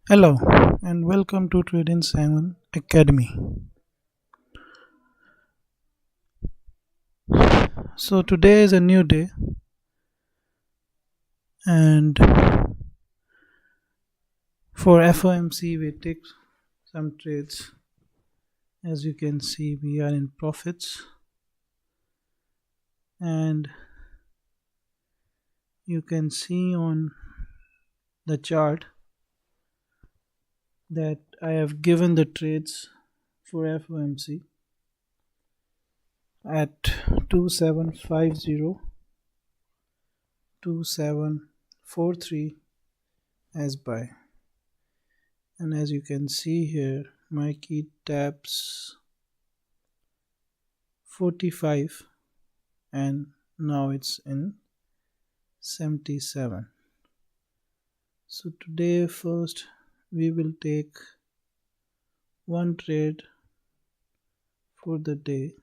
Hello and welcome to Trading Simon Academy. So today is a new day and for FOMC we take some trades. As you can see we are in profits and you can see on the chart that I have given the trades for FOMC at 2750 2743 as buy. And as you can see here my key taps 45 and now it's in 77. So today first we will take one trade for the day.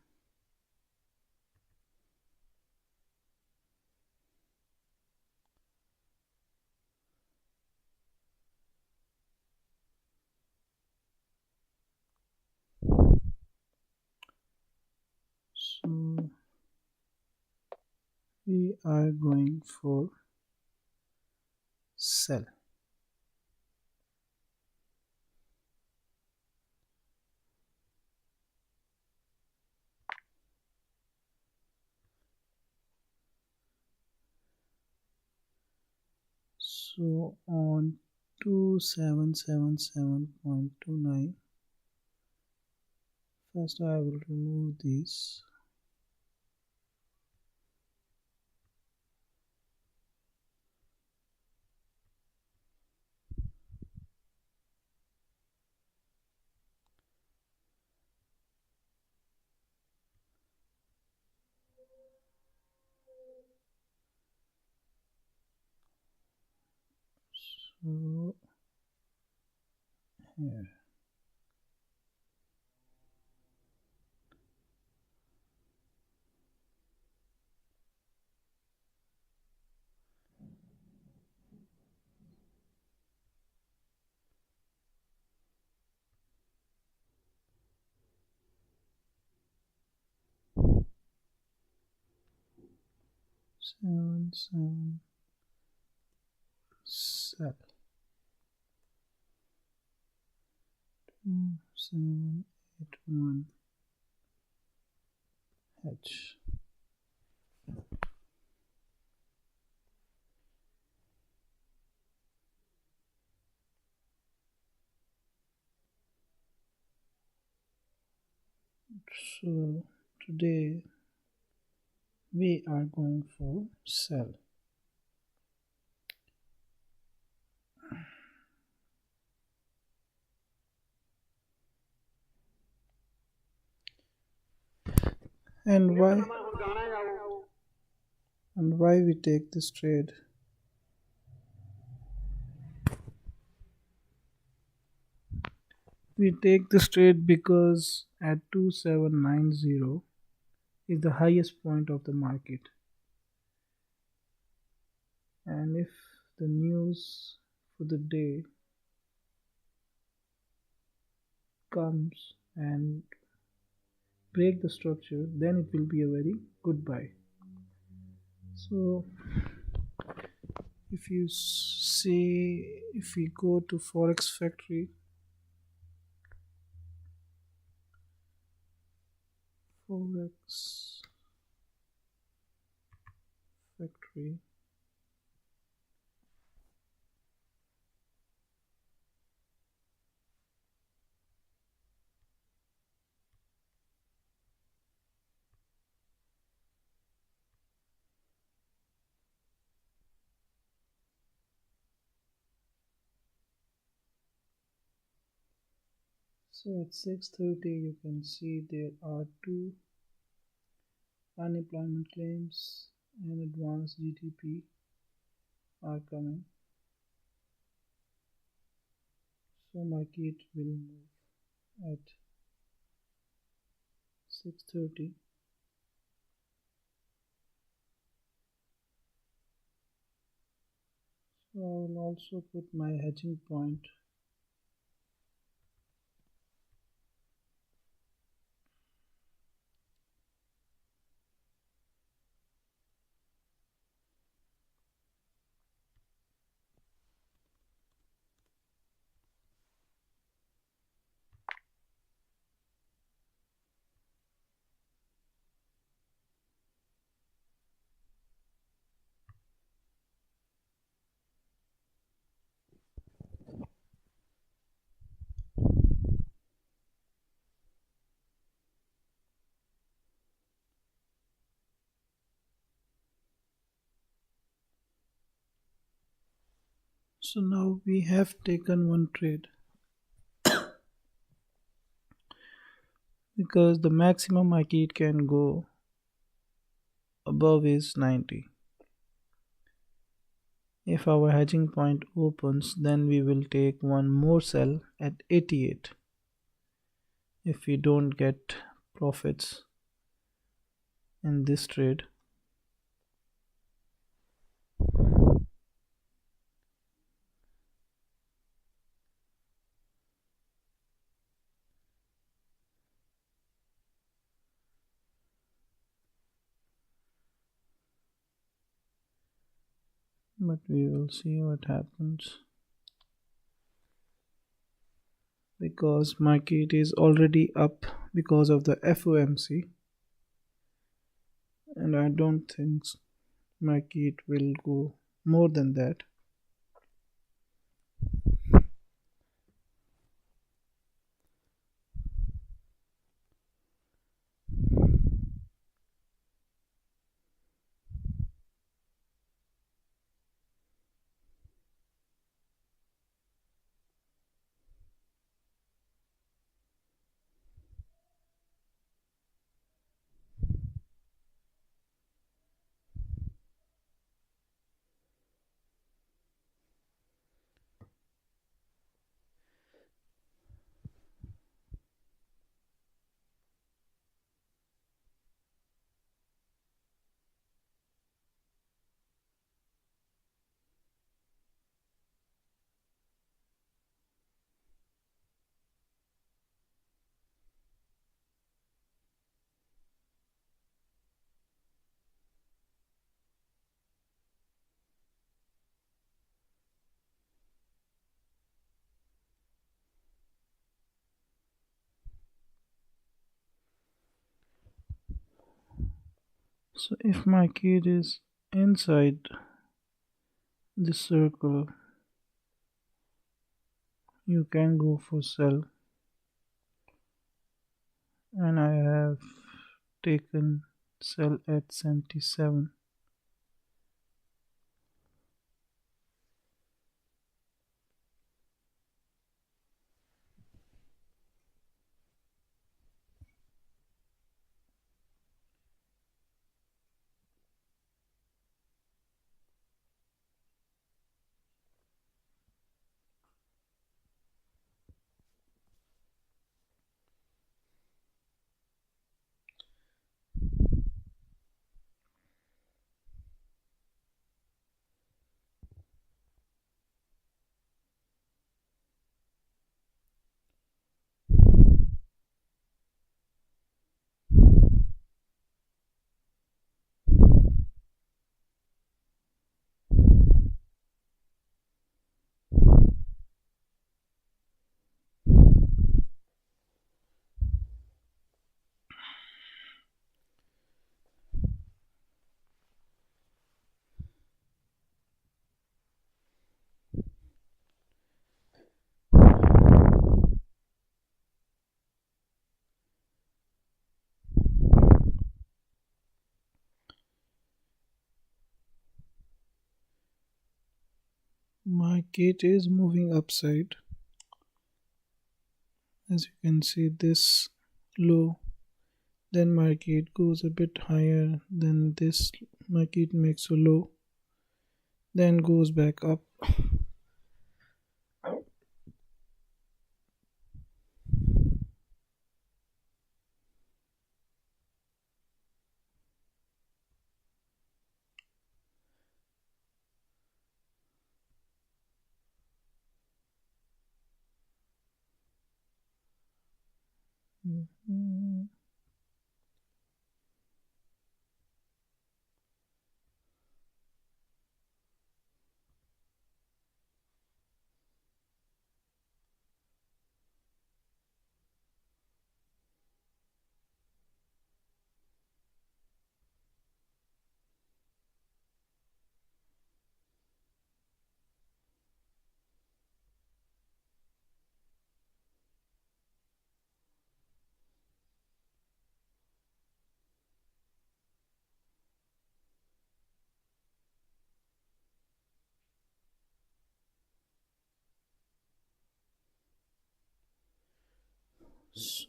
So we are going for sell. So on 2777.29, first I will remove these. So here 77 sell 2781 hedge. So today we are going for sell. And why we take this trade? We take this trade because at 2790 is the highest point of the market, and if the news for the day comes and break the structure, then it will be a very good buy. So if you see, if we go to Forex Factory, Forex Factory, so at 6:30 you can see there are two unemployment claims and advanced GDP are coming. So market will move at 6:30. So I will also put my hedging point So now we have taken one trade because the maximum market can go above is 90. If our hedging point opens, then we will take one more sell at 88 if we don't get profits in this trade. But we will see what happens because market is already up because of the FOMC, and I don't think market will go more than that. So if market is inside this circle, you can go for sell, and I have taken sell at 77. Market is moving upside. As you can see, this low, then market goes a bit higher, then this market makes a low, then goes back up. Mhm.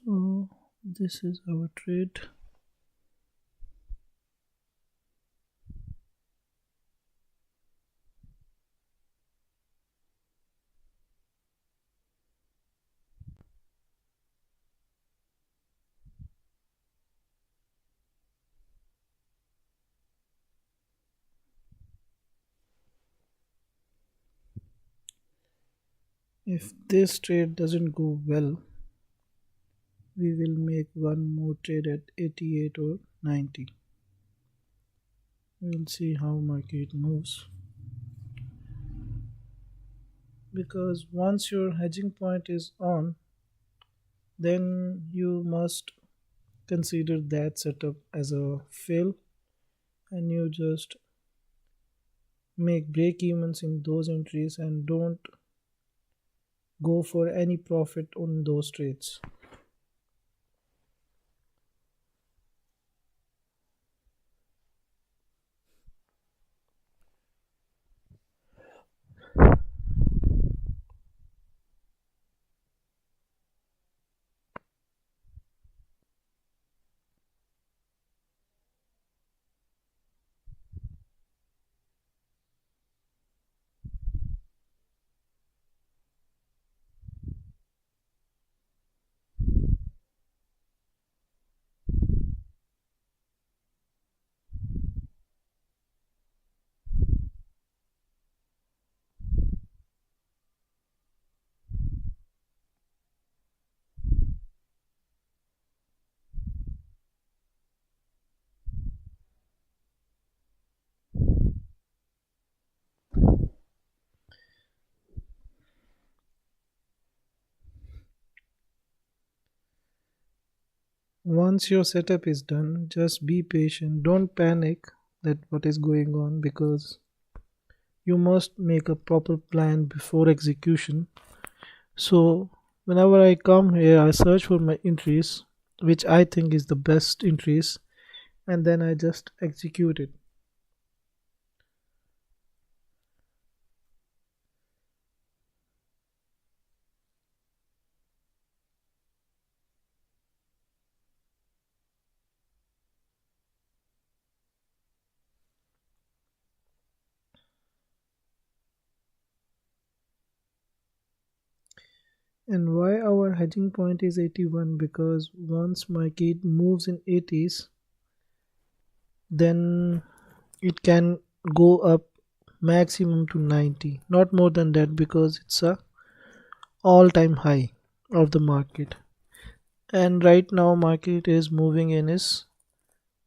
So this is our trade. If this trade doesn't go well, we will make one more trade at 88 or 90. We'll see how market moves. Because once your hedging point is on, then you must consider that setup as a fail, and you just make break evens in those entries and don't go for any profit on those trades. Once your setup is done, just be patient. Don't panic that what is going on, because you must make a proper plan before execution. So whenever I come here, I search for my entries, which I think is the best entries, and then I just execute it. And why our hedging point is 81? Because once market moves in 80s, then it can go up maximum to 90, not more than that, because it's a all time high of the market. And right now market is moving in its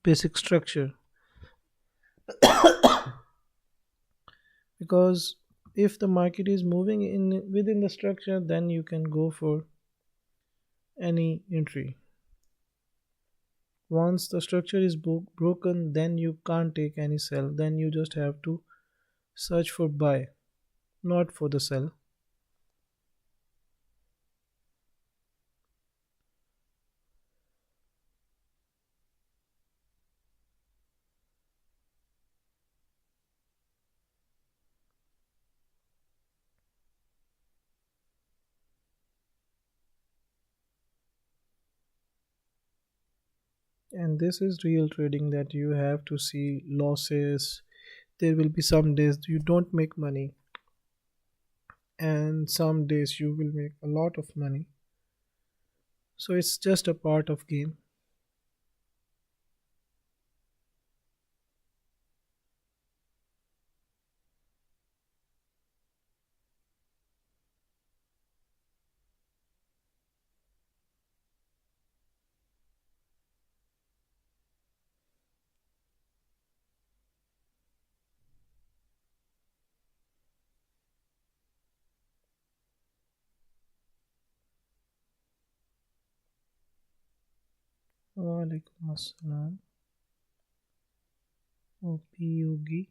basic structure, because if the market is moving in within the structure, then you can go for any entry. Once the structure is broken, then you can't take any sell, then you just have to search for buy, not for the sell. And this is real trading, that you have to see losses. There will be some days you don't make money, and some days you will make a lot of money. So it's just a part of game. Walaikum assalam. OP Yogi.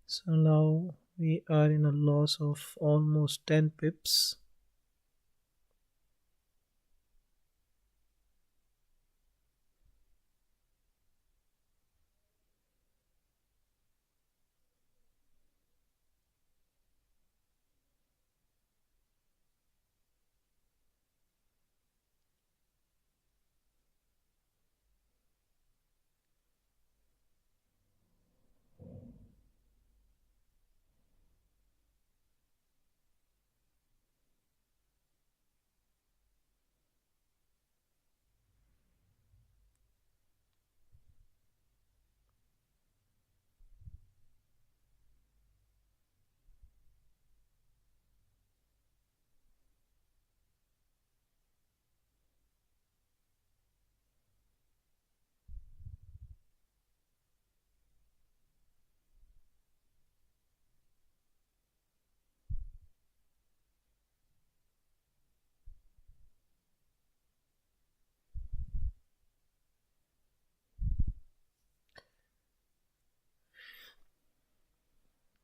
So now we are in a loss of almost 10 pips.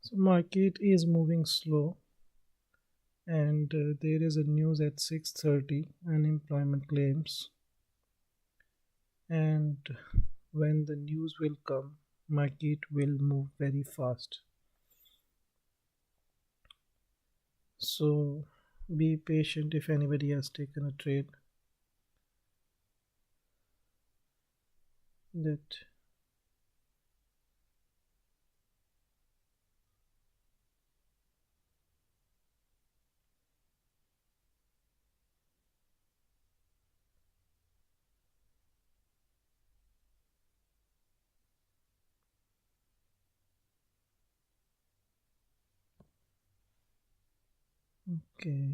So market is moving slow, and there is a news at 6:30 unemployment claims, and when the news will come, market will move very fast. So be patient if anybody has taken a trade that. Okay,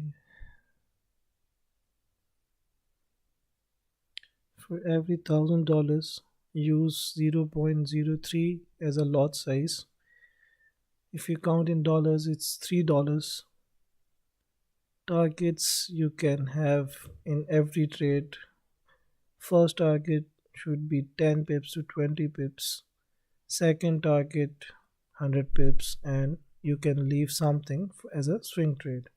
for every $1,000 use 0.03 as a lot size. If you count in dollars, it's $3. Targets you can have in every trade. First target should be 10 pips to 20 pips. Second target 100 pips, and you can leave something as a swing trade.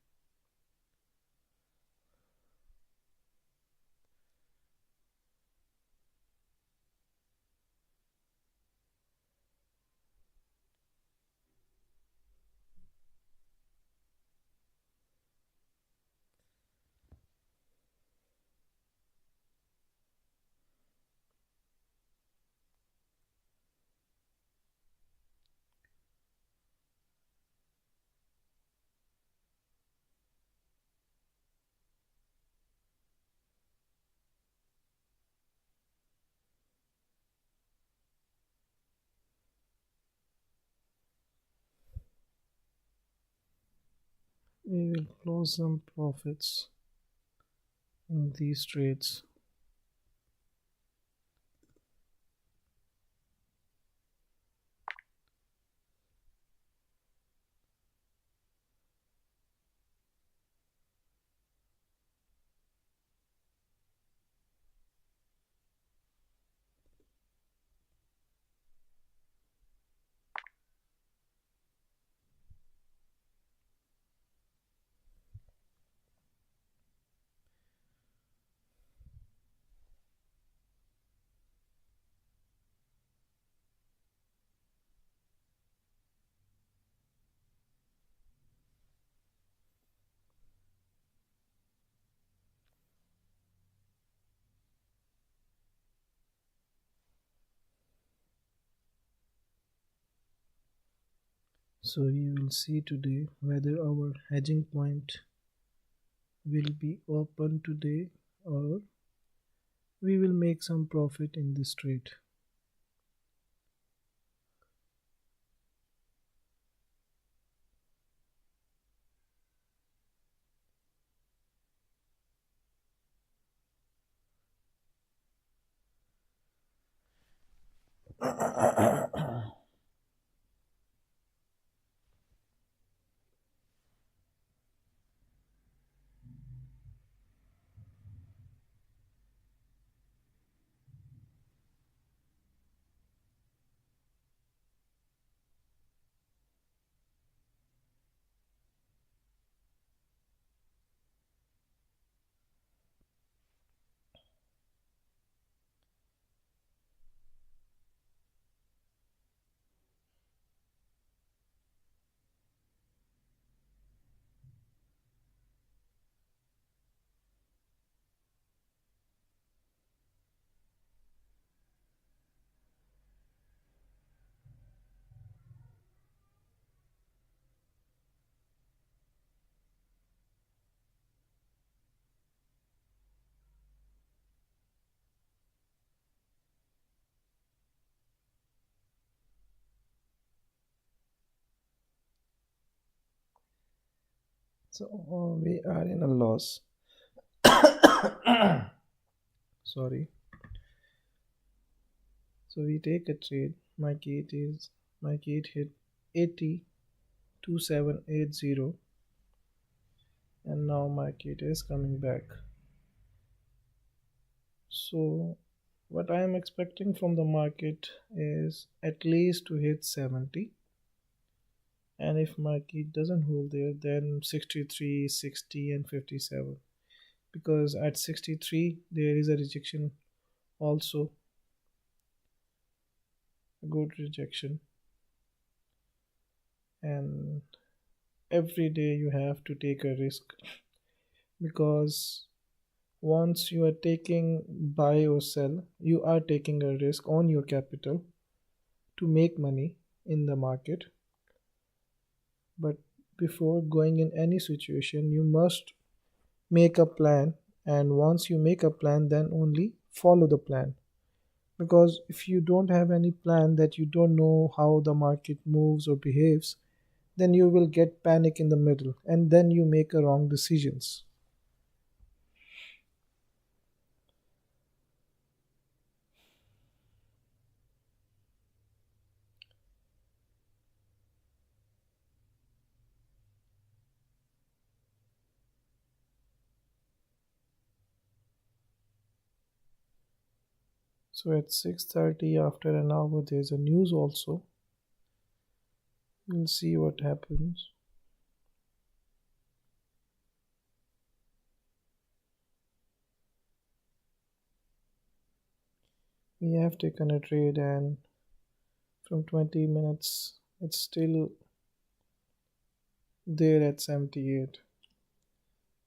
We will close some profits in these trades. So we will see today whether our hedging point will be open today, or we will make some profit in this trade. So we are in a loss. Sorry. So we take a trade. My gate hit 802780, and now market is coming back. So what I am expecting from the market is at least to hit 70, And if market doesn't hold there, then 63, 60, and 57, because at 63 there is a rejection also, a good rejection. And every day you have to take a risk, because once you are taking buy or sell, you are taking a risk on your capital to make money in the market. But before going in any situation, you must make a plan, and once you make a plan, then only follow the plan. Because if you don't have any plan, that you don't know how the market moves or behaves, then you will get panic in the middle, and then you make a wrong decisions. So at 6:30, after an hour, there's a news also. We'll see what happens. We have taken a trade, and from 20 minutes it's still there at 78,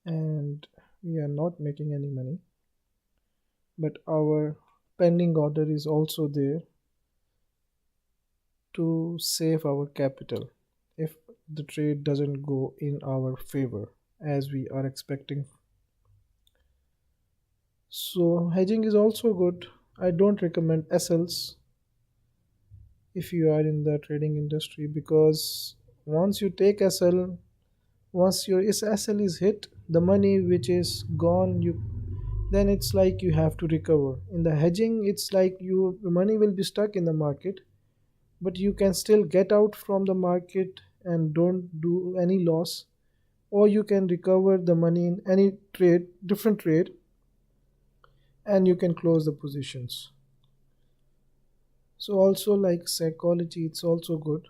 and we are not making any money, but our pending order is also there to save our capital if the trade doesn't go in our favor as we are expecting. So hedging is also good. I don't recommend SLs if you are in the trading industry, because once you take SL, once your SL is hit, the money which is gone, you then it's like you have to recover. In the hedging, it's like your money will be stuck in the market, but you can still get out from the market and don't do any loss, or you can recover the money in any trade, different trade, and you can close the positions. So also like psychology, it's also good.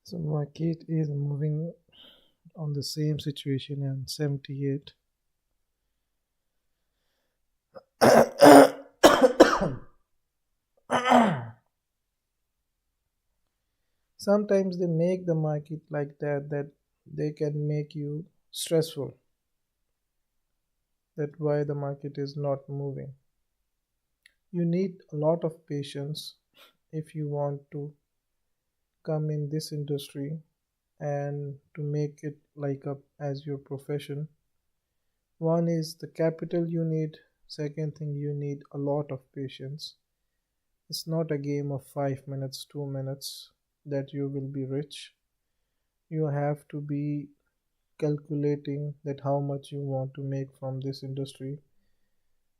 So market is moving on the same situation and 78. Sometimes they make the market like that, that they can make you stressful, that why the market is not moving. You need a lot of patience if you want to come in this industry and to make it like up as your profession. One is the capital you need. Second thing, you need a lot of patience. It's not a game of 5 minutes, 2 minutes that you will be rich. You have to be calculating that how much you want to make from this industry.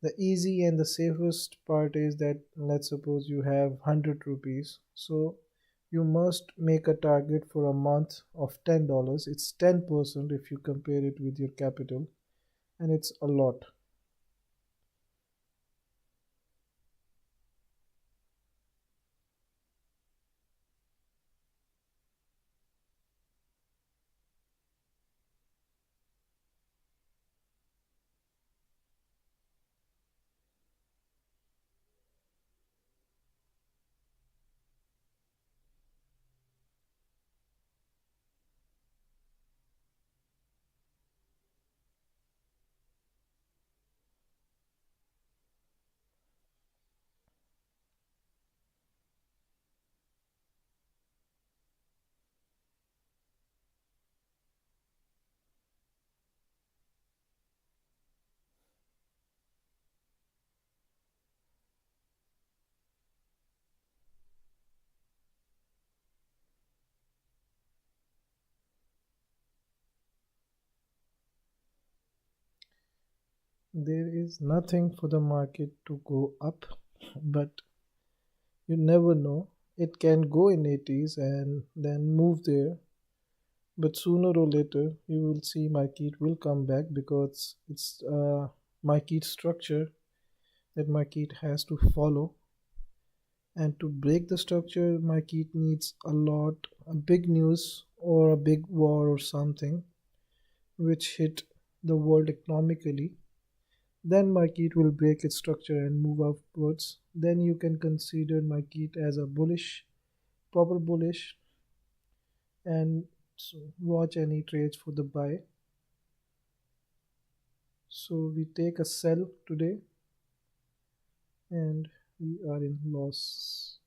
The easy and the safest part is that let's suppose you have 100 rupees. So You must make a target for a month of $10. It's 10% if you compare it with your capital, and it's a lot. There is nothing for the market to go up, but you never know. It can go in 80s and then move there, but sooner or later you will see market will come back because it's a market structure that market has to follow. And to break the structure, market needs a big news or a big war or something which hit the world economically. Then market will break its structure and move upwards. Then you can consider market as a bullish, proper bullish, and watch any trades for the buy. So we take a sell today and we are in loss.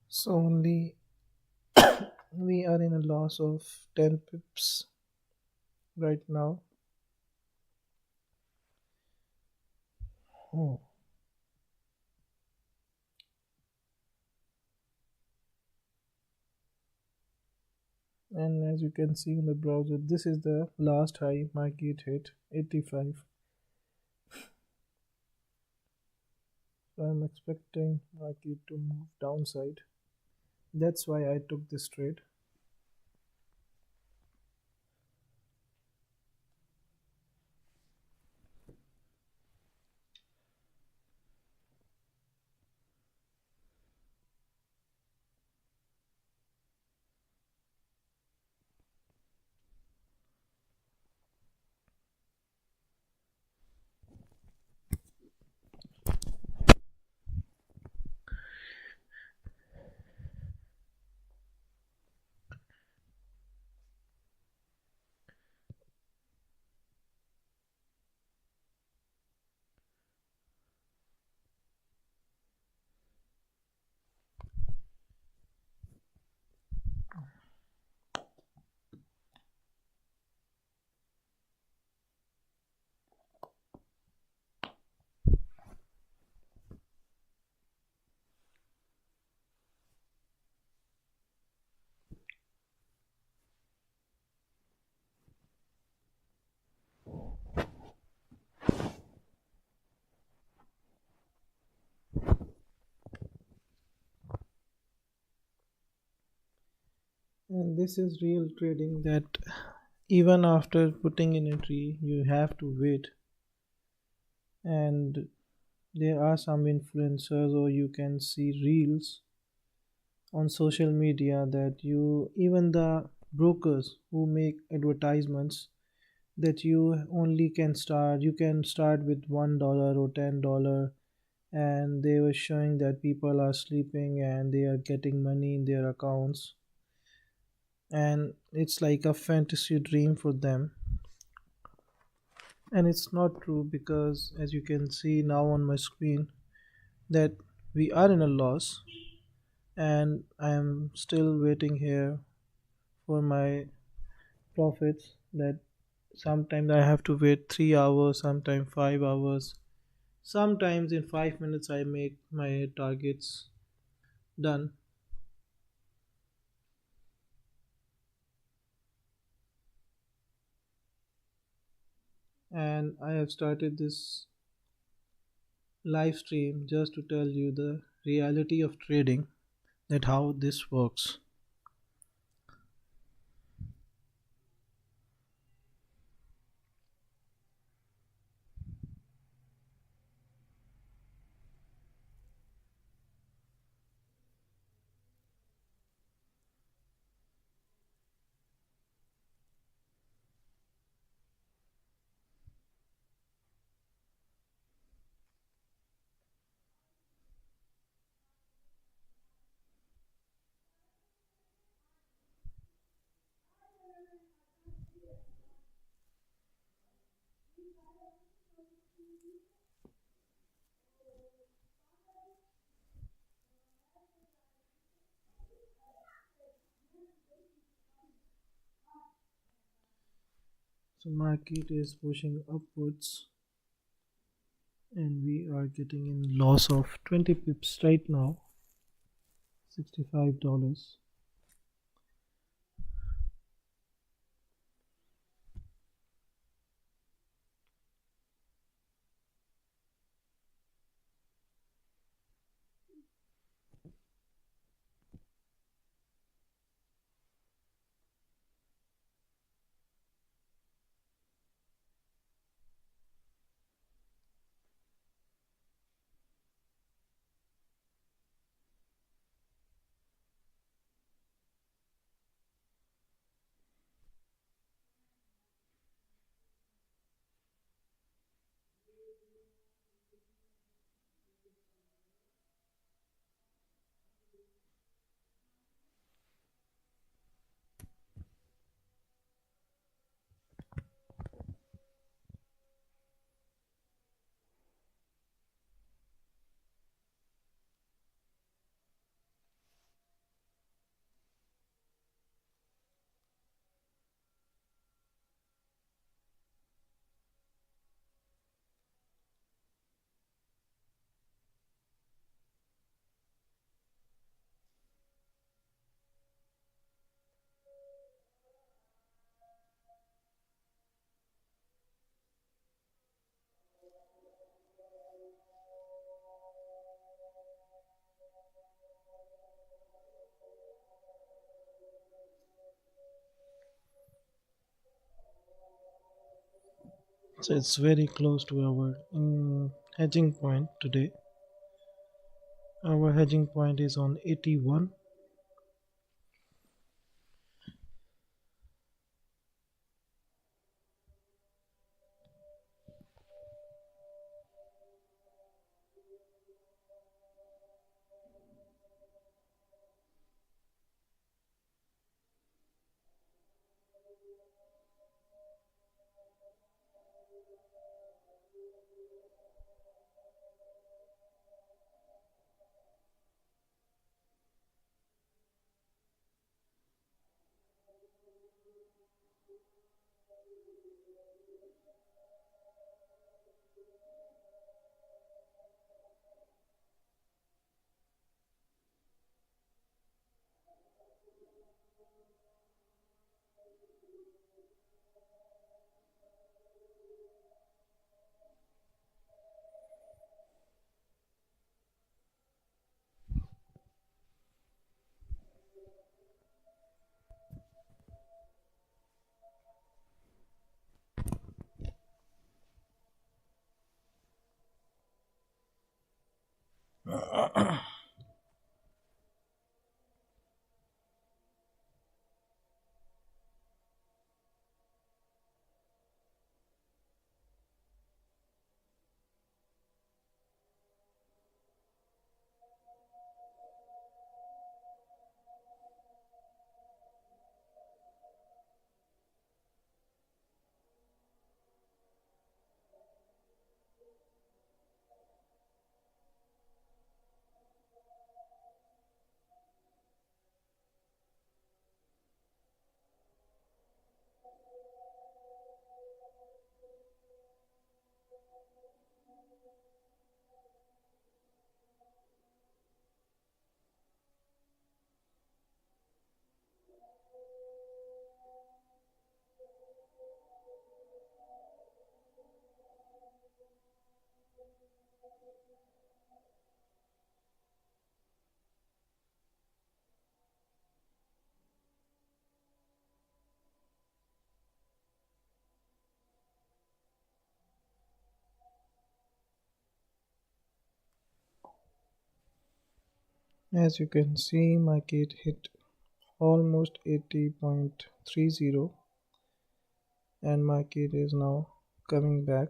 So only we are in a loss of 10 pips right now. Oh. And as you can see in the browser, this is the last high market hit 85. So I'm expecting market to move downside. That's why I took this trade. And this is real trading that even after putting in entry, you have to wait. And there are some influencers, or you can see reels on social media that you, even the brokers who make advertisements, that you can start with $1 or $10, and they were showing that people are sleeping and they are getting money in their accounts, and it's like a fantasy dream for them. And it's not true, because as you can see now on my screen, that we are in a loss, and I am still waiting here for my profits. That sometimes I have to wait 3 hours, sometimes 5 hours, sometimes in 5 minutes I make my targets done. And I have started this live stream just to tell you the reality of trading, that how this works. So market is pushing upwards, and we are getting in loss of 20 pips right now, $65. So it's very close to our hedging point today. Our hedging point is on 81. As you can see, market hit almost 80.30 and market is now coming back.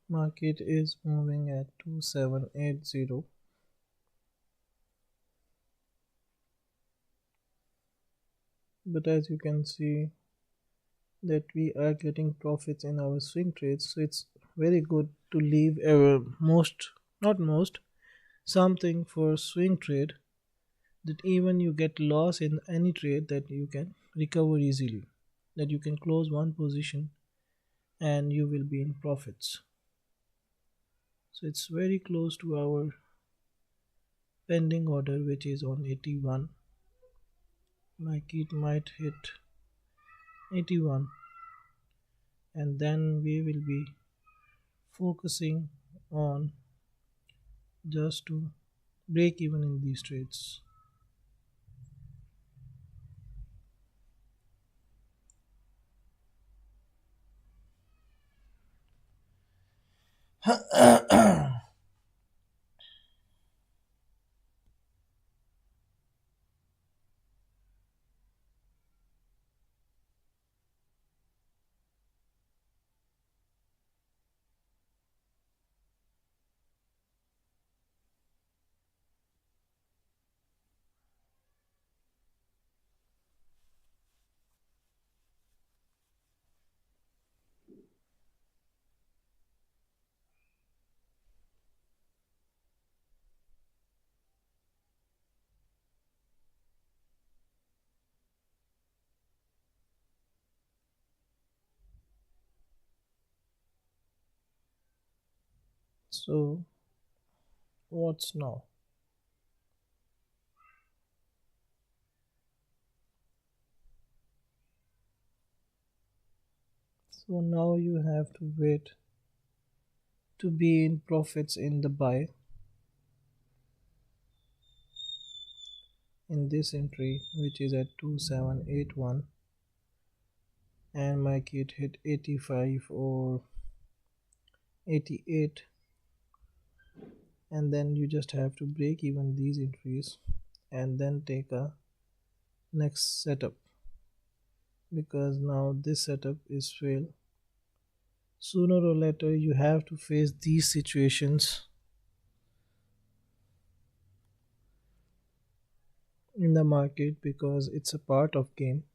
Market is moving at 2780, but as you can see that we are getting profits in our swing trades, so it's very good to leave most, not most, something for swing trade, that even you get loss in any trade that you can recover easily, that you can close one position and you will be in profits. So it's very close to our pending order, which is on 81. Like it might hit 81, and then we will be focusing on just to break even in these trades. So what's now? So now you have to wait to be in profits in the buy in this entry, which is at 2781, and my kit hit 85 or 88, and then you just have to break even these entries and then take a next setup, because now this setup is fail. Sooner or later you have to face these situations in the market because it's a part of game.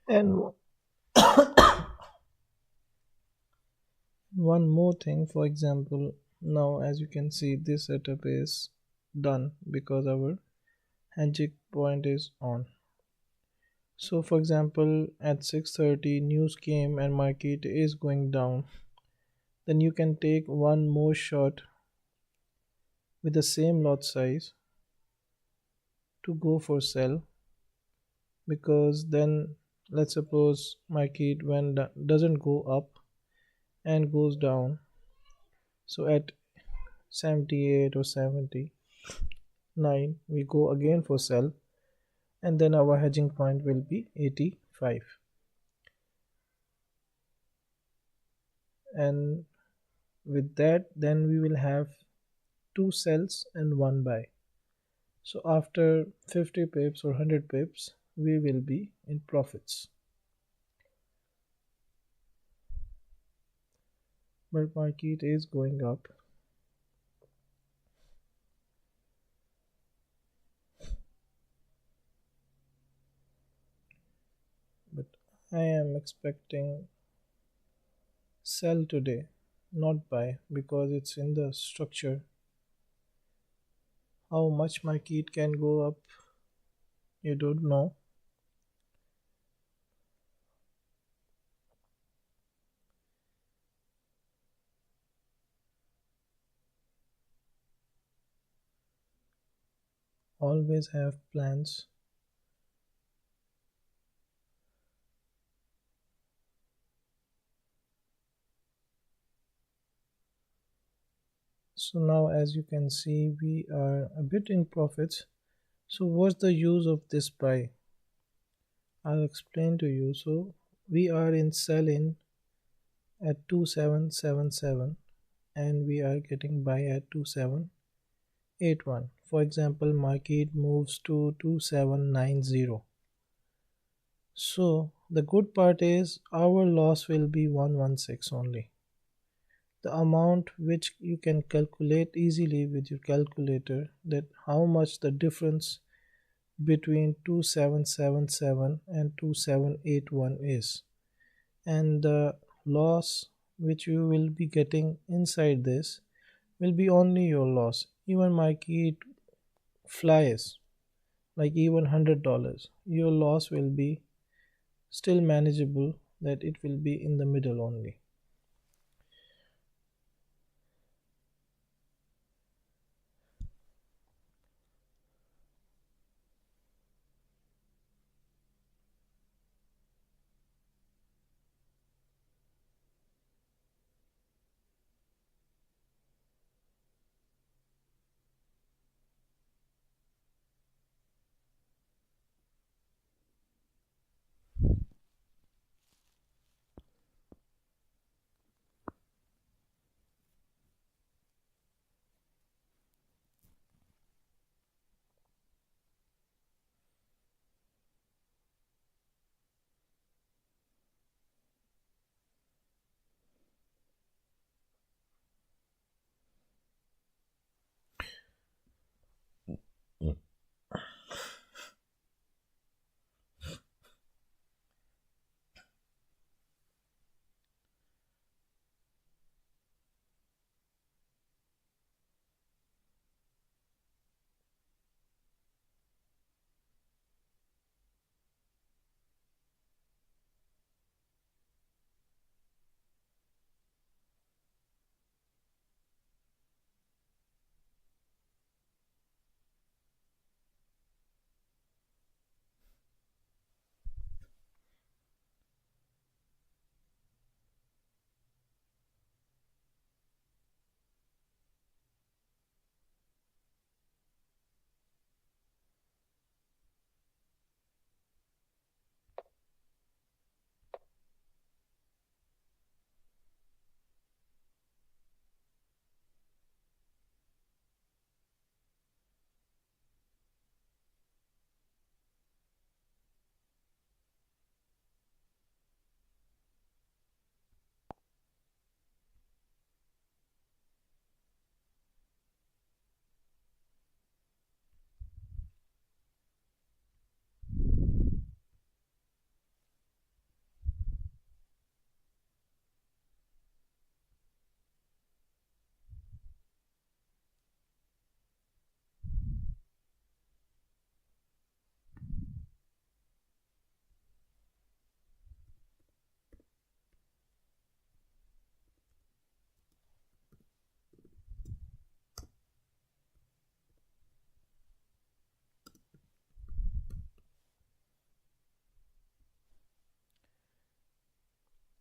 And one more thing, for example, now as you can see, this setup is done because our hedging point is on. So, for example, at 6:30, news came and market is going down. Then you can take one more shot with the same lot size to go for sell, because then let's suppose market when doesn't go up and goes down. So at 78 or 79 we go again for sell, and then our hedging point will be 85, and with that then we will have two sells and one buy. So after 50 pips or 100 pips we will be in profits, but market is going up. But I am expecting sell today, not buy, because it's in the structure. How much market can go up, you don't know. Always have plans. So now as you can see we are a bit in profits. So what's the use of this buy? I'll explain to you. So we are in sell in at 2777 and we are getting buy at 2781. For example, market moves to 2790. So the good part is our loss will be 116 only. The amount which you can calculate easily with your calculator, that how much the difference between 2777 and 2781 is, and the loss which you will be getting inside this will be only your loss. Even market flies like even $100, your loss will be still manageable, that it will be in the middle only.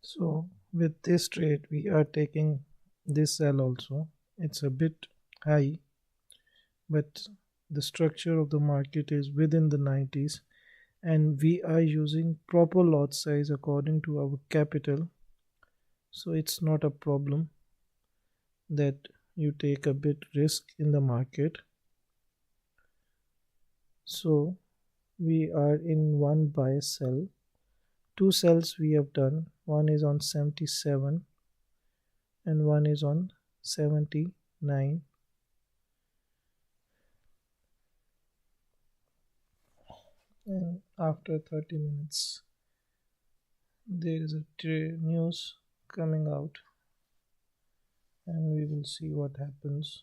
So with this trade we are taking this sell also. It's a bit high, but the structure of the market is within the 90s, and we are using proper lot size according to our capital, so it's not a problem that you take a bit risk in the market. So we are in one buy sell. Two sells we have done. One is on 77 and one is on 79. And after 30 minutes, there is a news coming out, and we will see what happens.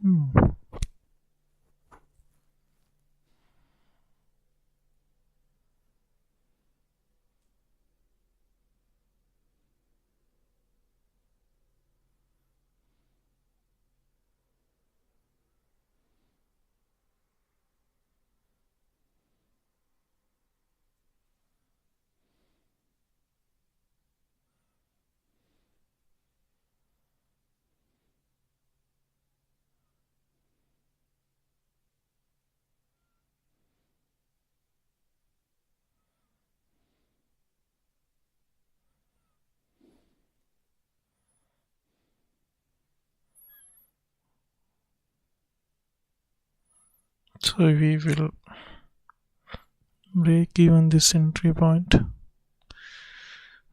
Hmm. So we will break even this entry point,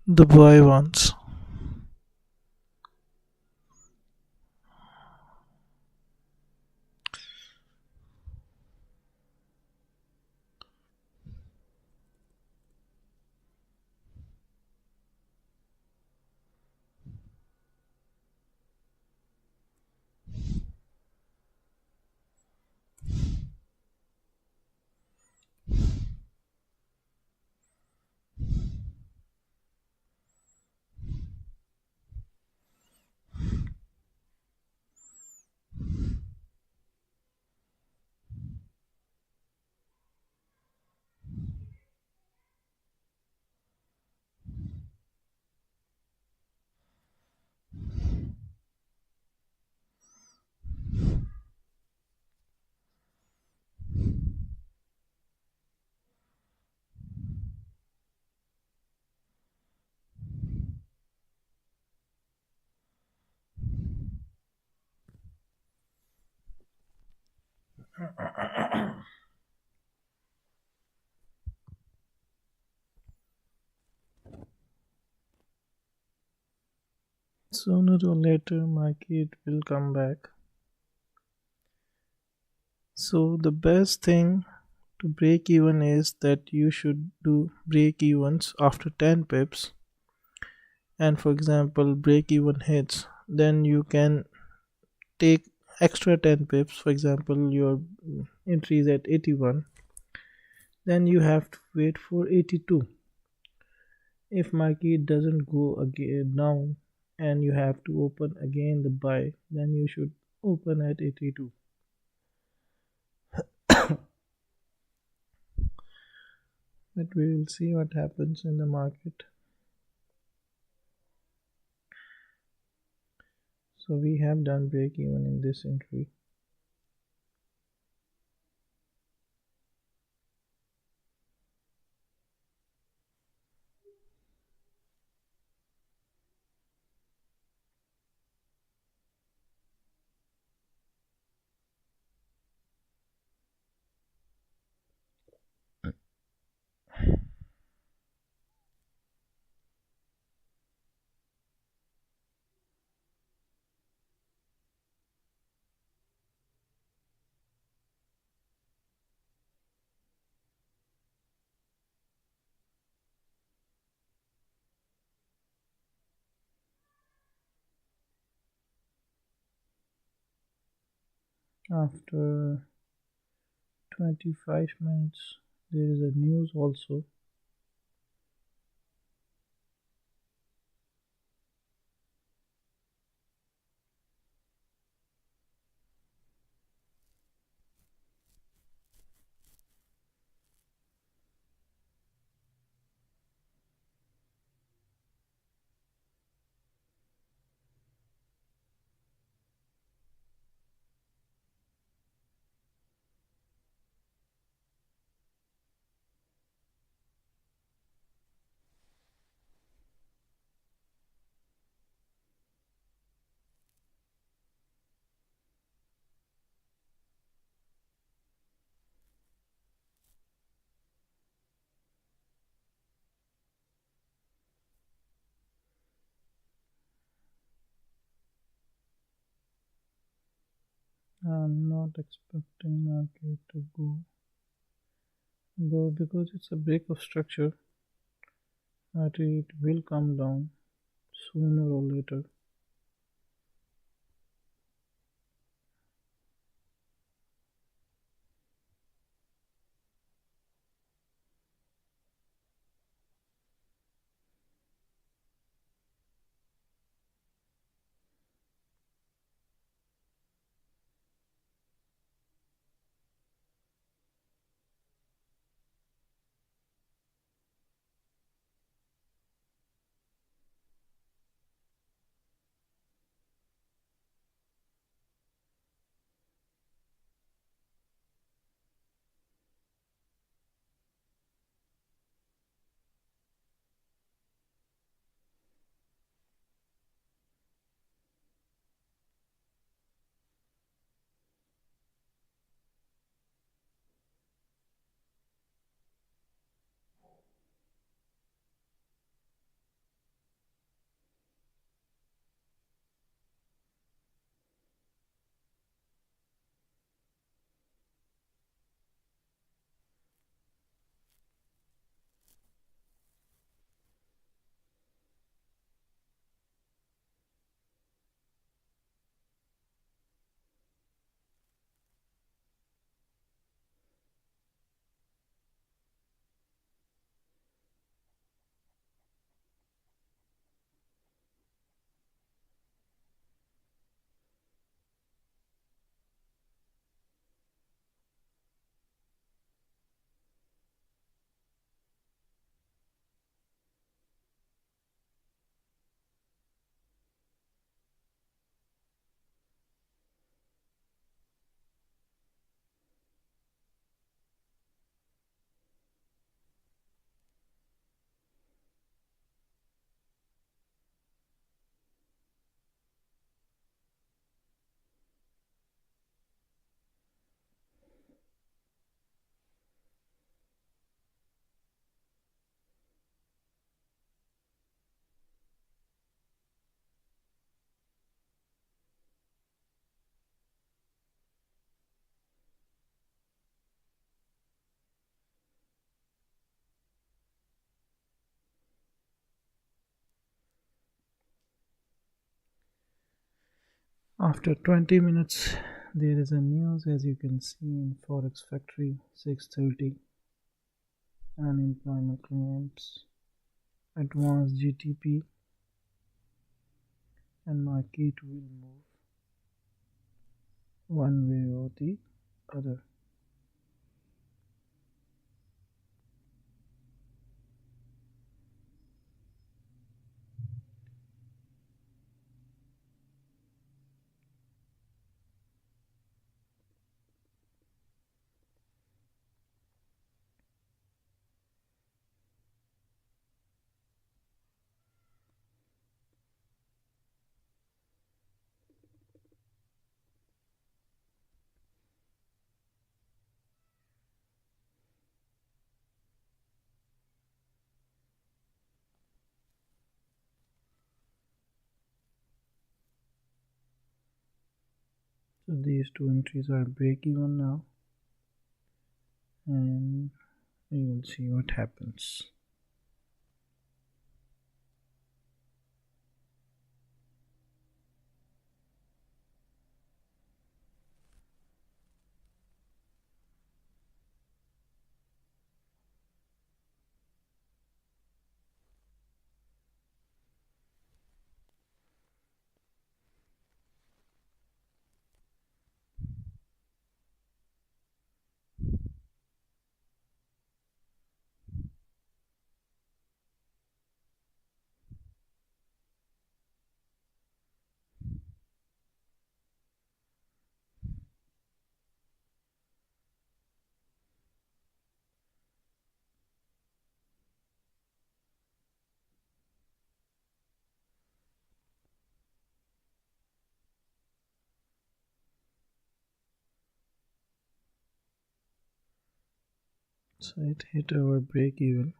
the buy ones. Sooner or later, market will come back. So the best thing to break even is that you should do break evens after 10 pips, and for example break even hits, then you can take extra 10 pips. For example, your entry is at 81, then you have to wait for 82. If market doesn't go again down and you have to open again the buy, then you should open at 82. But we will see what happens in the market. So we have done break even in this entry. After 25 minutes, there is a news also. I'm not expecting market to go because it's a break of structure. But it will come down sooner or later. After 20 minutes, there is a news as you can see in Forex Factory 6:30 unemployment claims, advanced GTP, and market will move one way or the other. So these two entries are break even now, and we will see what happens. So it hit our break even.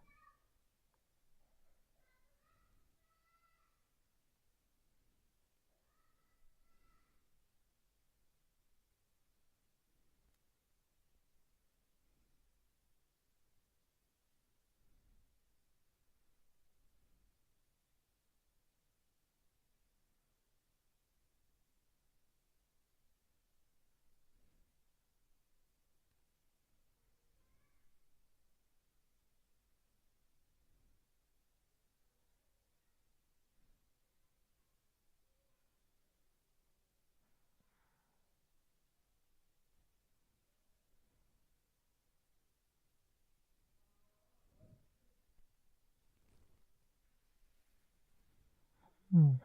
Hmm.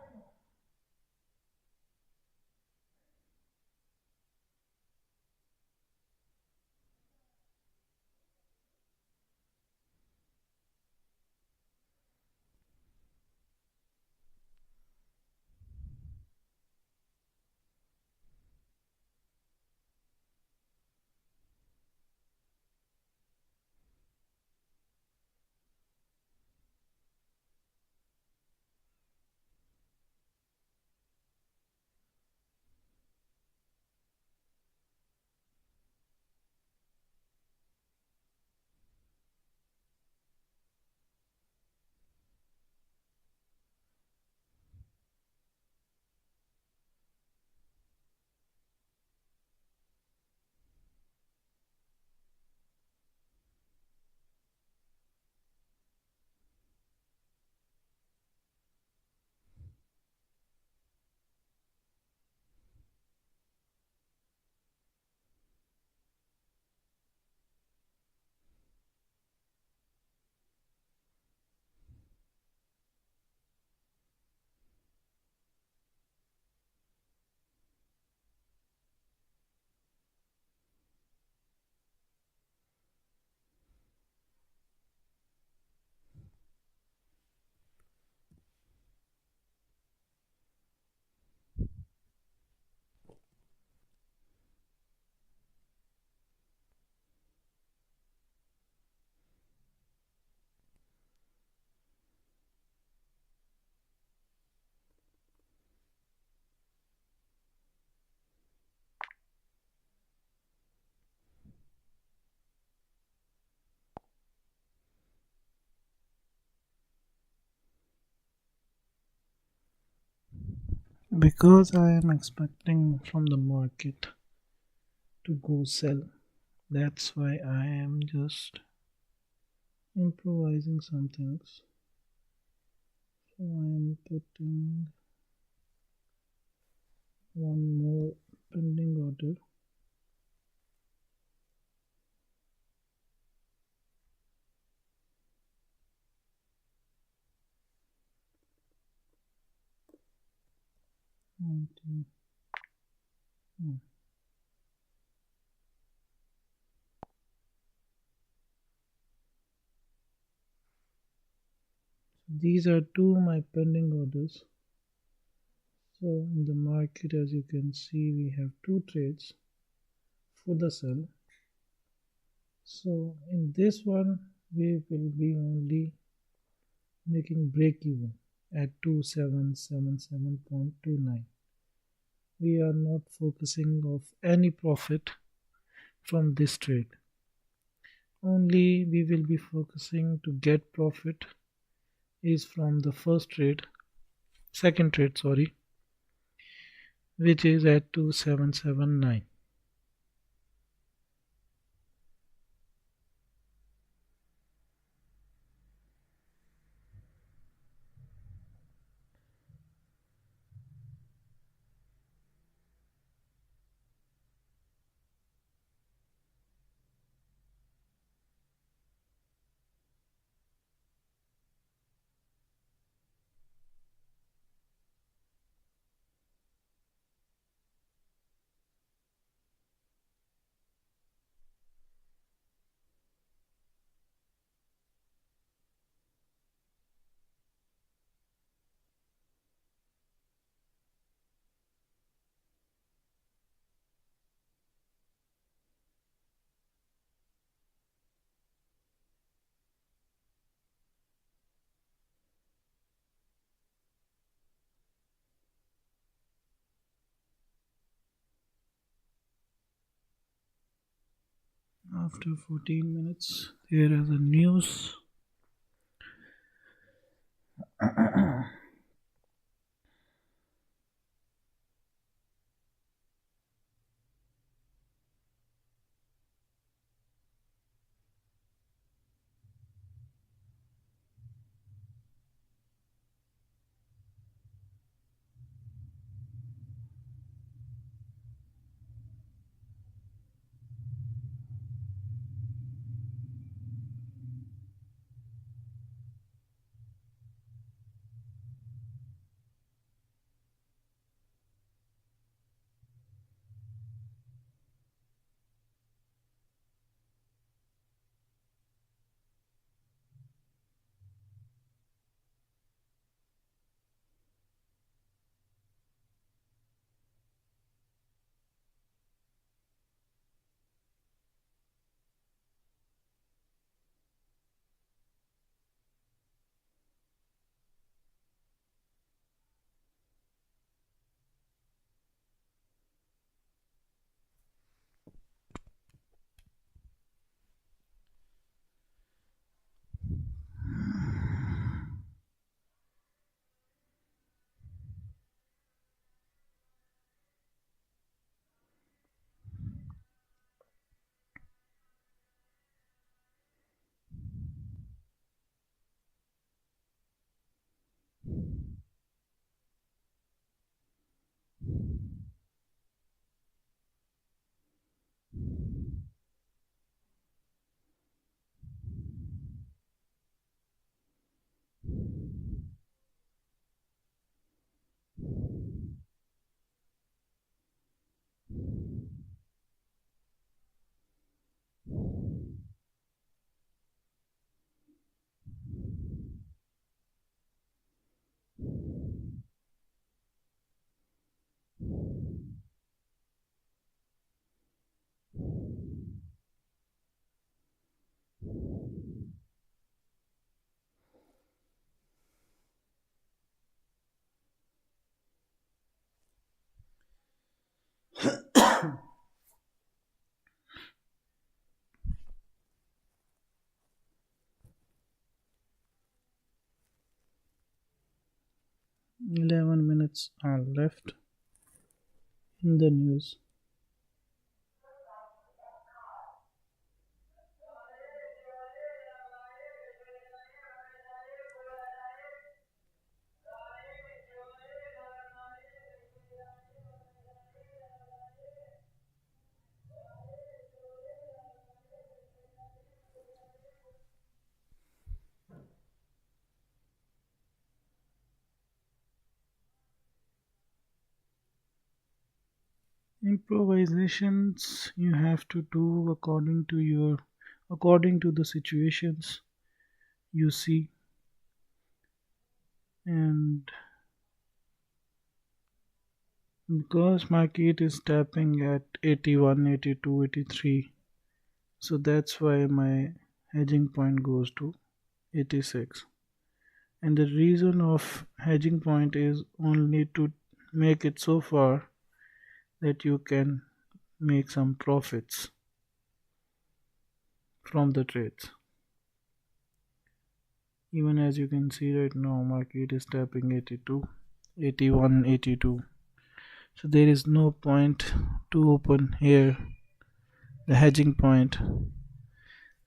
because I am expecting from the market to go sell. That's why I am just improvising some things. So I am putting one more pending order. One, two, one. These are two my pending orders. So in the market, as you can see, we have two trades for the sell. So in this one, we will be only making break even at 2777.29. We are not focusing of any profit from this trade. Only we will be focusing to get profit is from the second trade, sorry, which is at 2779. After 14 minutes, here is the news. 11 minutes are left in the news. Improvisations you have to do according to the situations you see. And because market is tapping at 81, 82, 83, so that's why my hedging point goes to 86. And the reason of hedging point is only to make it so far that you can make some profits from the trades. Even as you can see right now, market is tapping 82, 81, 82. So there is no point to open here the hedging point,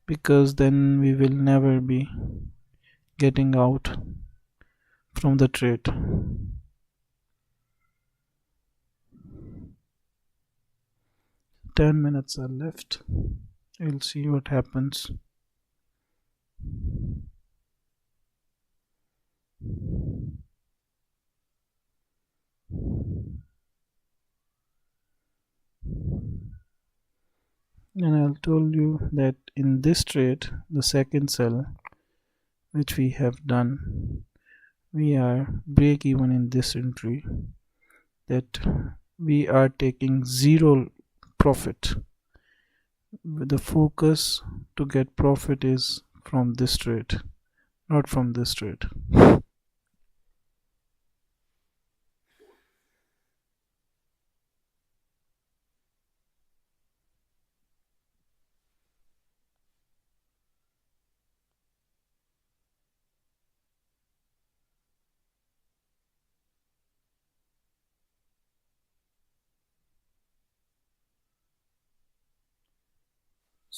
because then we will never be getting out from the trade. 10 minutes are left. We'll see what happens. And I'll tell you that in this trade, the second sell which we have done, we are break even in this entry, that we are taking zero profit. The focus to get profit is from this trade, not from this trade.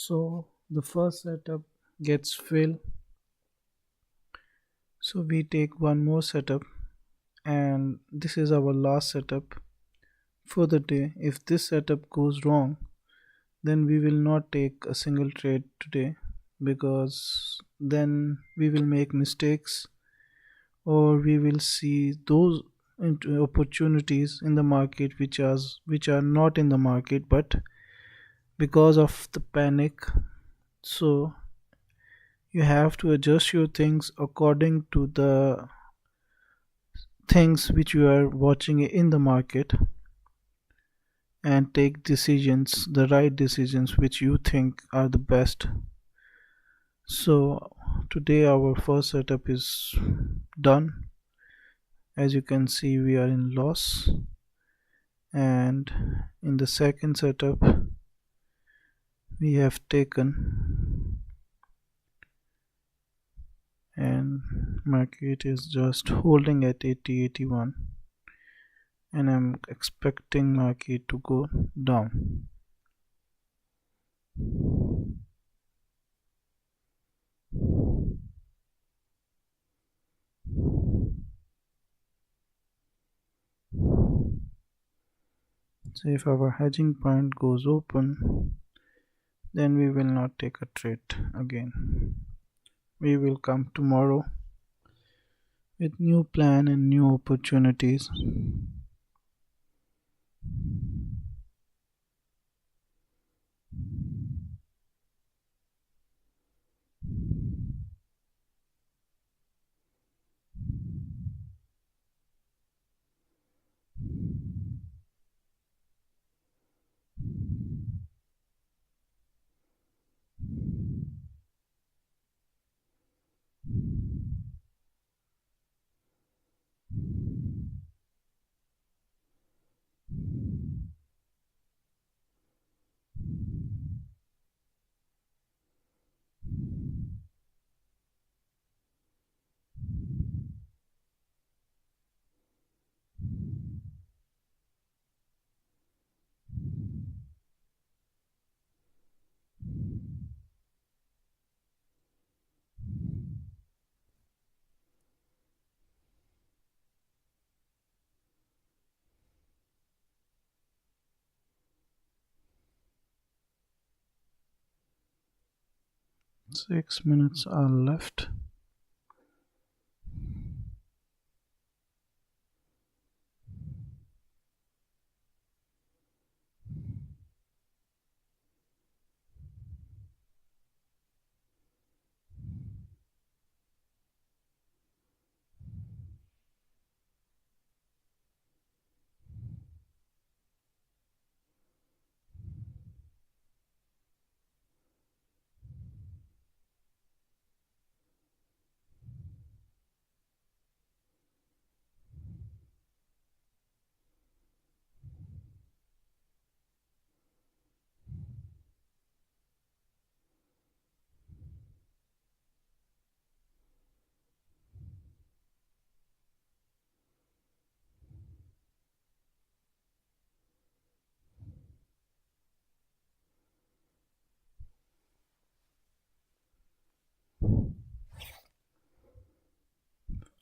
So the first setup gets filled, so we take one more setup, and this is our last setup for the day. If this setup goes wrong, then we will not take a single trade today, because then we will make mistakes, or we will see those opportunities in the market which are not in the market, but because of the panic. So you have to adjust your things according to the things which you are watching in the market, and take decisions, the right decisions which you think are the best. So today our first setup is done. As you can see, we are in loss, and in the second setup we have taken, and market is just holding at 80, 81, and I'm expecting market to go down. So if our hedging point goes open, then we will not take a trade again. We will come tomorrow with new plan and new opportunities. 6 minutes are left.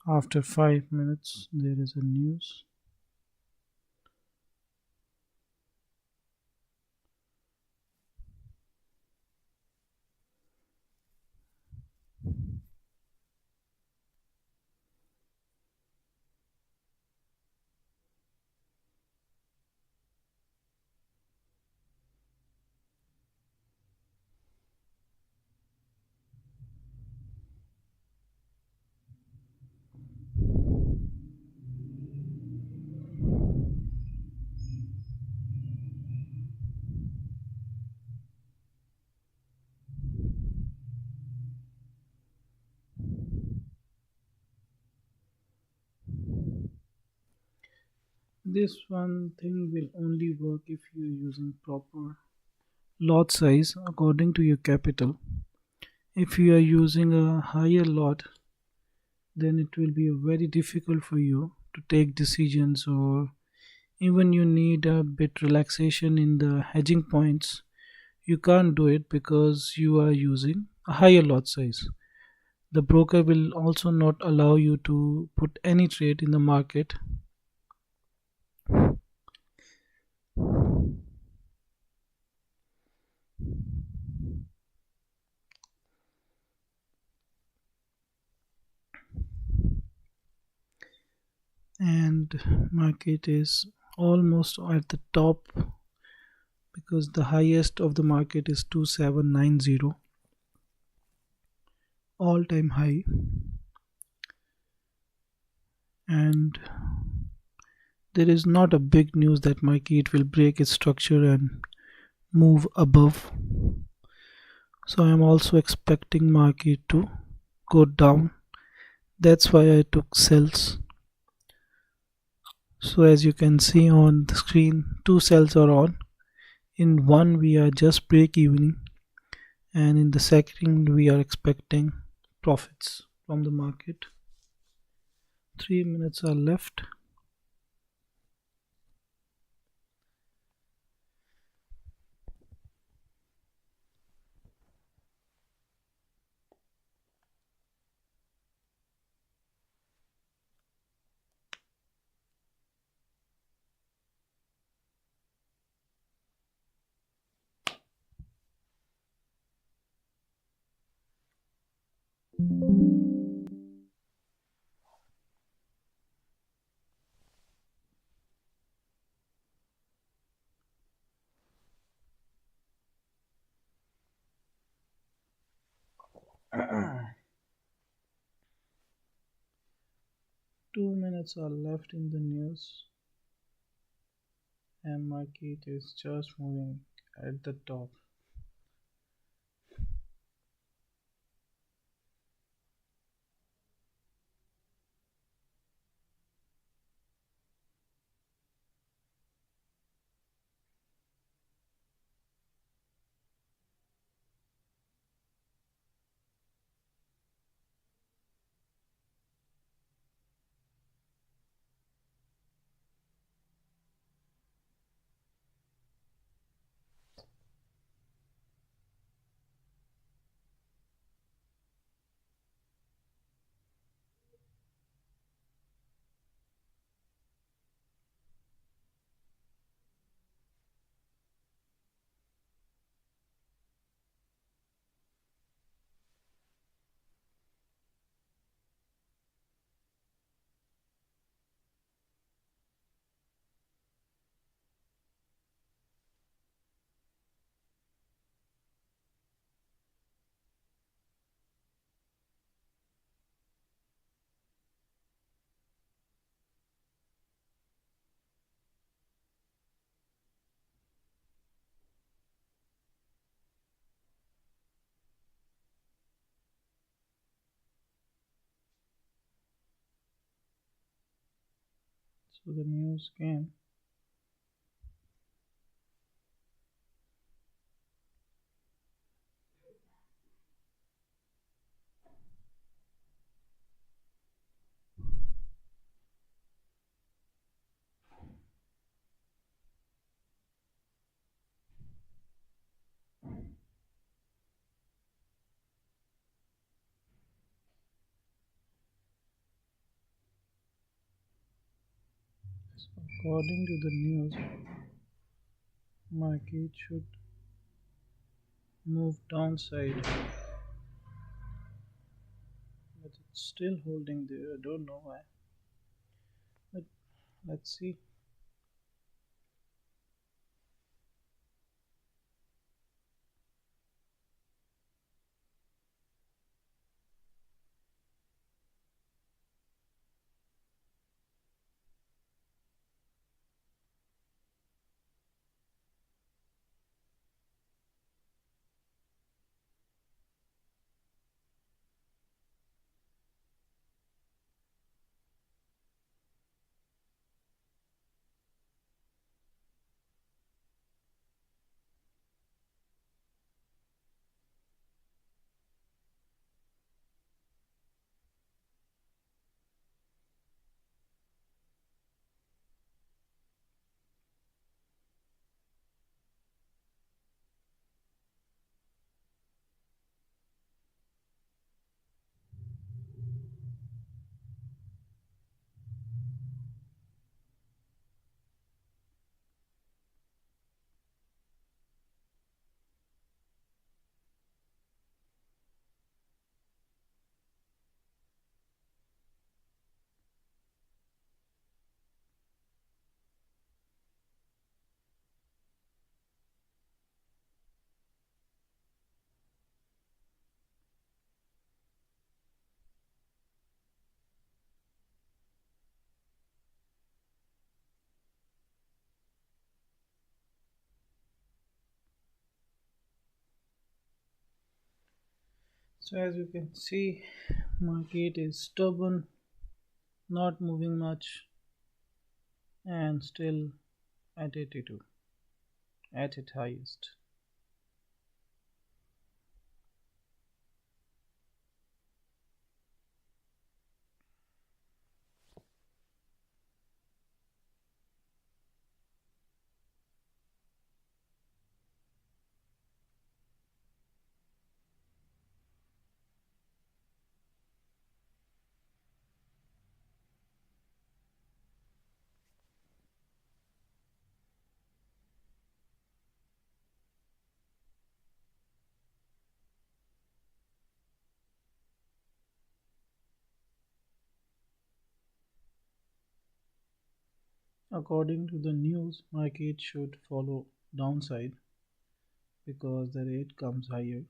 After 5 minutes, there is a news. This one thing will only work if you're using proper lot size according to your capital. If you are using a higher lot, then it will be very difficult for you to take decisions, or even you need a bit relaxation in the hedging points. You can't do it because you are using a higher lot size. The broker will also not allow you to put any trade in the market. And market is almost at the top because the highest of the market is 2790, all time high. And there is not a big news that market will break its structure and move above. So I am also expecting market to go down. That's why I took sells. So as you can see on the screen, two cells are on. In one we are just break even, and in the second we are expecting profits from the market. 3 minutes are left. Uh-uh. 2 minutes are left in the news, and market is just moving at the top. So the news came. So according to the news, market should move downside, but it's still holding there. I don't know why. But let's see. So as you can see, market is stubborn, not moving much, and still at 82 at its highest. According to the news, market should follow downside because the rate comes higher.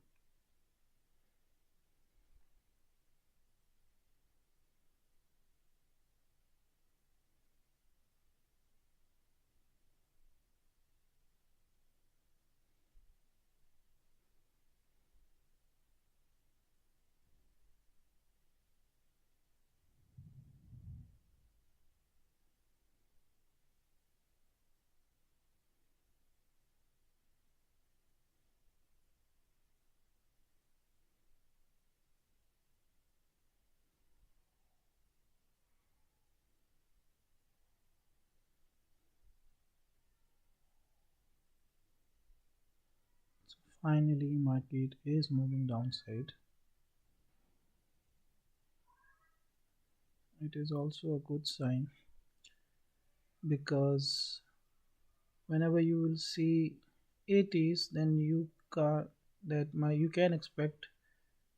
So finally, market is moving downside. It is also a good sign because whenever you will see 80s, then you can expect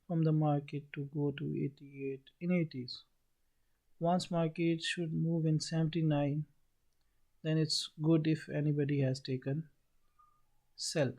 from the market to go to 88 in 80s. Once market should move in 79, then it's good if anybody has taken sell.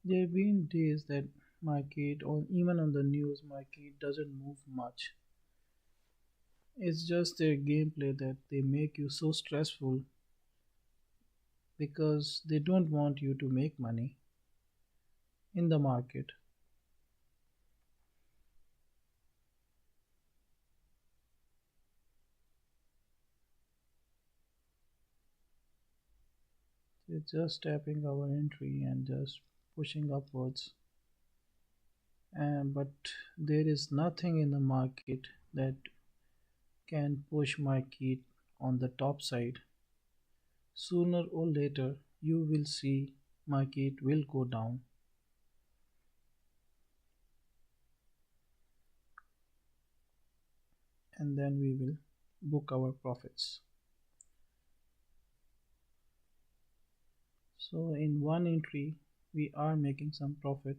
There have been days that market or even on the news market doesn't move much. It's just their gameplay that they make you so stressful because they don't want you to make money in the market. It's just tapping our entry and just pushing upwards. And but there is nothing in the market that can push market on the top side. Sooner or later, you will see market will go down, and then we will book our profits. So in one entry, we are making some profit.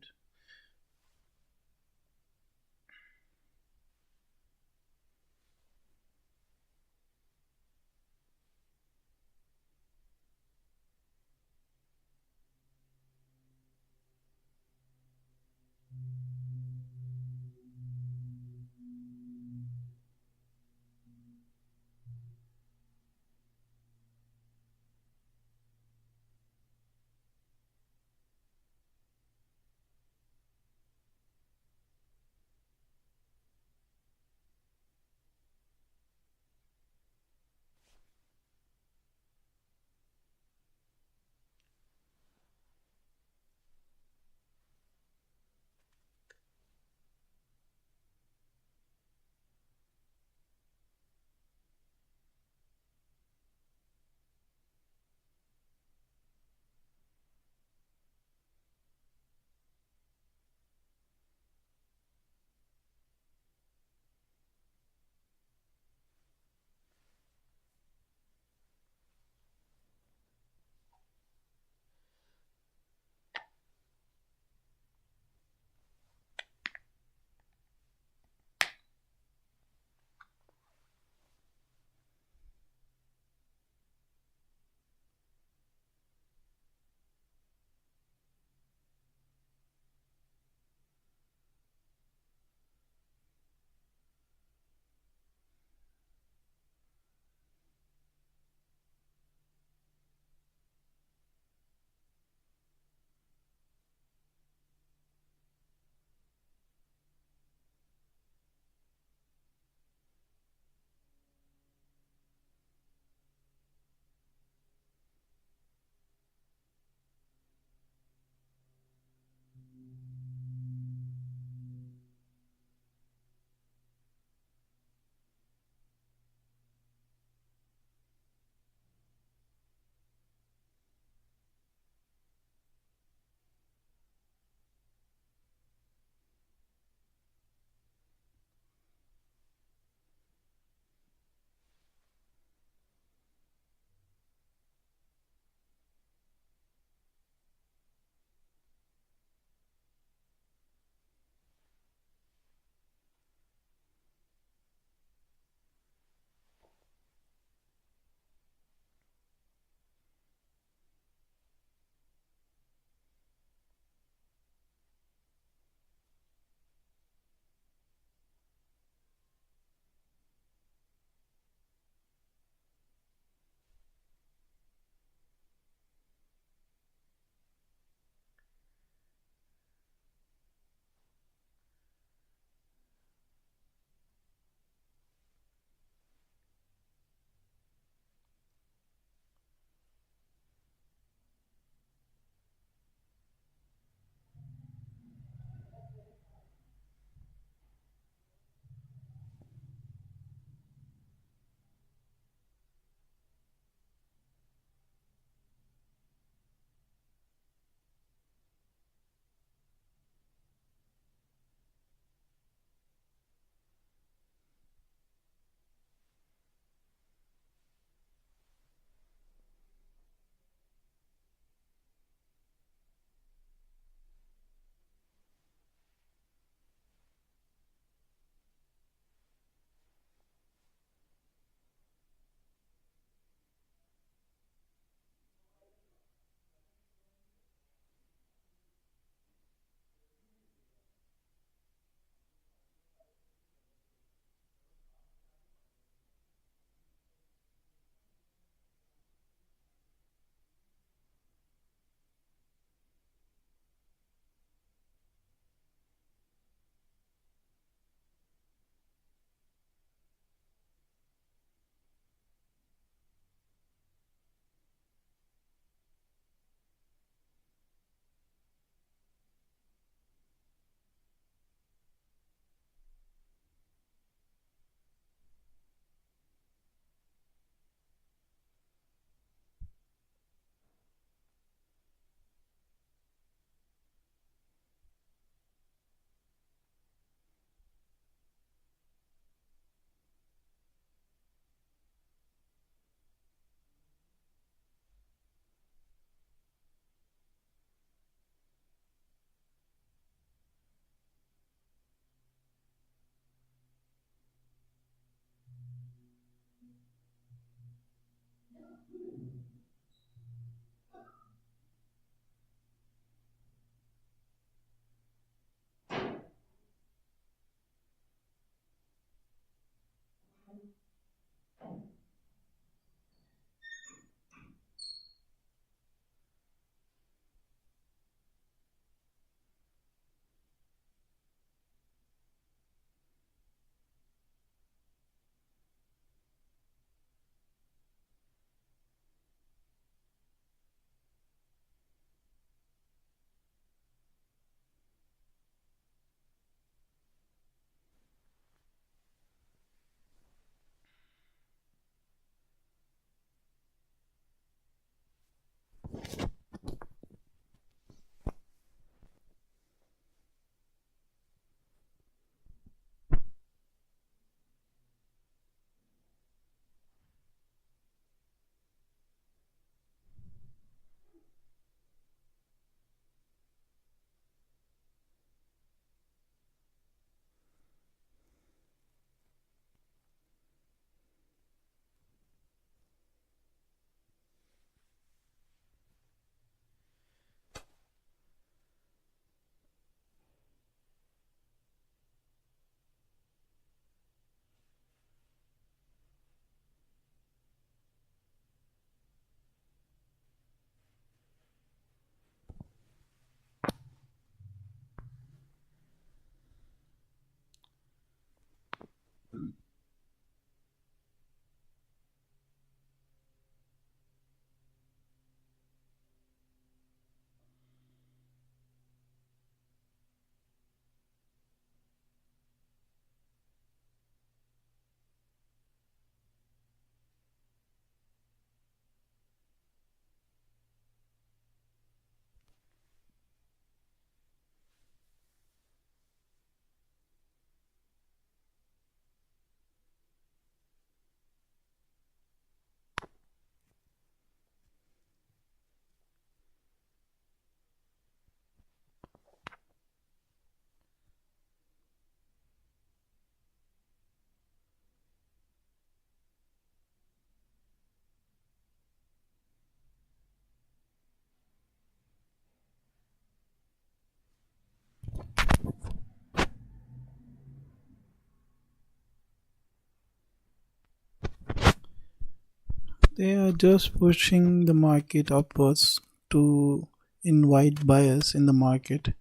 They are just pushing the market upwards to invite buyers in the market.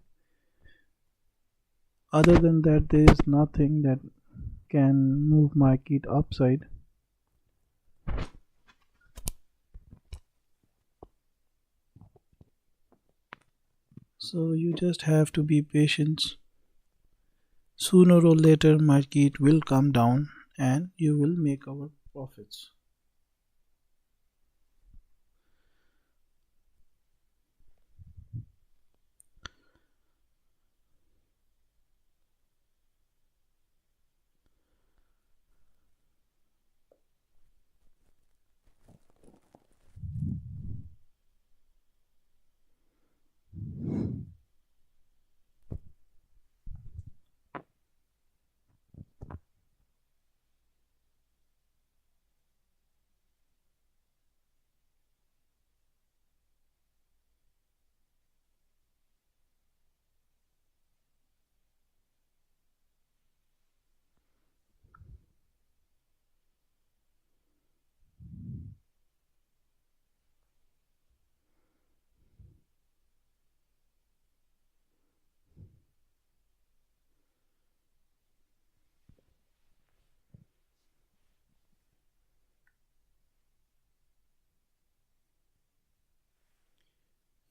Other than that, there is nothing that can move market upside. So you just have to be patient. Sooner or later, market will come down and you will make our profits.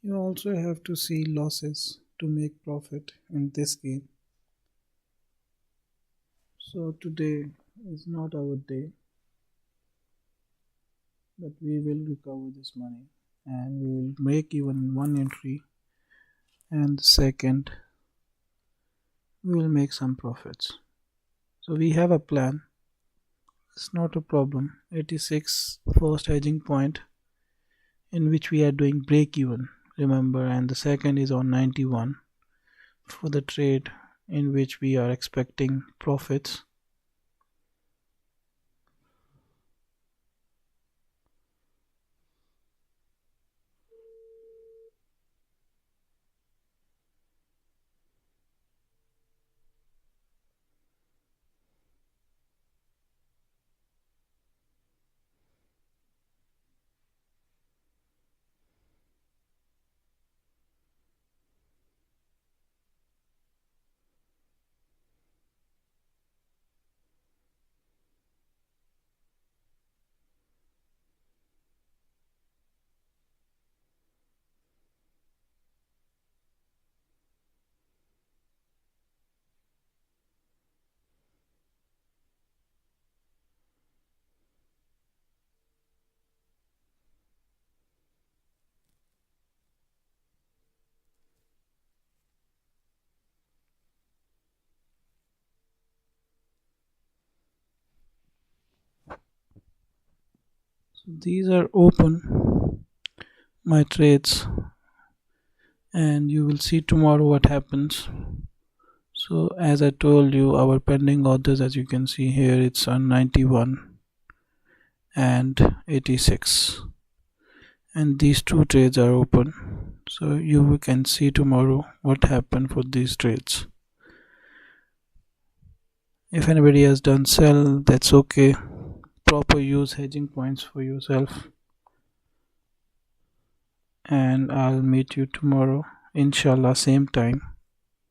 You also have to see losses to make profit in this game. So today is not our day, but we will recover this money and we will make even one entry, and the second we will make some profits. So we have a plan. It's not a problem. 86 first hedging point in which we are doing break even, remember, and the second is on 91 for the trade in which we are expecting profits. So these are open, my trades, and you will see tomorrow what happens. So as I told you, our pending orders, as you can see here, it's on 91 and 86, and these two trades are open. So you can see tomorrow what happened for these trades. If anybody has done sell, that's okay. Proper use hedging points for yourself, and I'll meet you tomorrow, inshallah, same time.